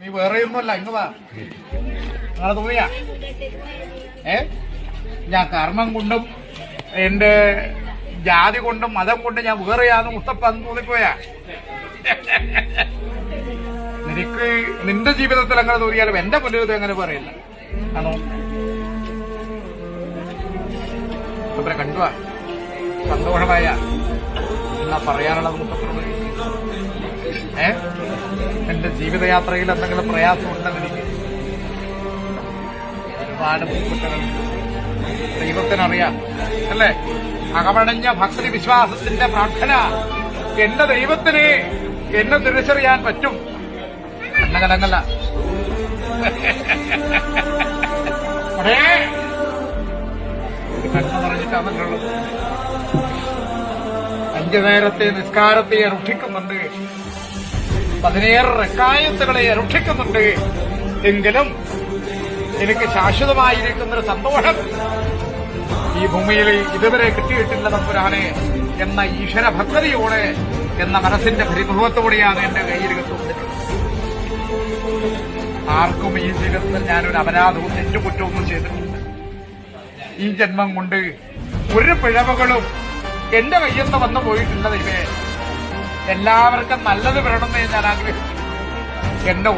നീ വേറെയൊന്നുമല്ല, ഇങ്ങ് വാ. നിങ്ങളെ തോന്നിയാ ഞാൻ കർമ്മം കൊണ്ടും എന്റെ ജാതി കൊണ്ടും മതം കൊണ്ടും ഞാൻ വേറെയാന്ന് മുത്തപ്പന്ന് തോന്നിപ്പോയാ? നിനക്ക് നിന്റെ ജീവിതത്തിൽ അങ്ങനെ തോന്നിയാലും എന്റെ മുന്നിൽ അങ്ങനെ പറയില്ല. ആണോ? മുത്തപ്പനെ കണ്ടുവാ, സന്തോഷമായ എന്നാ പറയാനുള്ളത് മുത്തപ്പനോട്. എന്റെ ജീവിതയാത്രയിൽ എന്തെങ്കിലും പ്രയാസമുണ്ടെന്ന് എനിക്ക് ഒരുപാട് ബുദ്ധിമുട്ടുകളുണ്ട്. ദൈവത്തിനറിയാം അല്ലേ? അകമടഞ്ഞ ഭക്തി വിശ്വാസത്തിന്റെ പ്രാർത്ഥന എന്റെ ദൈവത്തിന് എന്നെ തിരിച്ചറിയാൻ പറ്റും. കണ്ണകലങ്ങല്ല. അടേ കണ്ണു പറഞ്ഞിട്ടാണുള്ളത്. 5 നേരത്തെ നിസ്കാരത്തെ അനുഷ്ഠിക്കുന്നുണ്ട്, 17 റക്കായത്തുകളെ അനുഷ്ഠിക്കുന്നുണ്ട്. എങ്കിലും എനിക്ക് ശാശ്വതമായിരിക്കുന്നൊരു സന്തോഷം ഈ ഭൂമിയിൽ ഇതുവരെ കിട്ടിയിട്ടില്ല തമ്പുരാനെ എന്ന ഈശ്വര ഭക്തതയോടെ എന്ന മനസ്സിന്റെ പരിഭവത്തോടെയാണ് എന്റെ കയ്യിരിക്കുന്നത്. ആർക്കും ഈ ജീവിതത്തിൽ ഞാനൊരു അപരാധവും തെറ്റുകുറ്റവും ചെയ്തിട്ടില്ല. ഈ ജന്മം കൊണ്ട് ഒരു പിഴവുകളും എന്റെ കയ്യിൽ നിന്ന് വന്നു പോയിട്ടില്ല. ദൈവേ, എല്ലാവർക്കും നല്ലത് വരണമെന്നേ ഞാൻ ആഗ്രഹിച്ചു. എന്നെ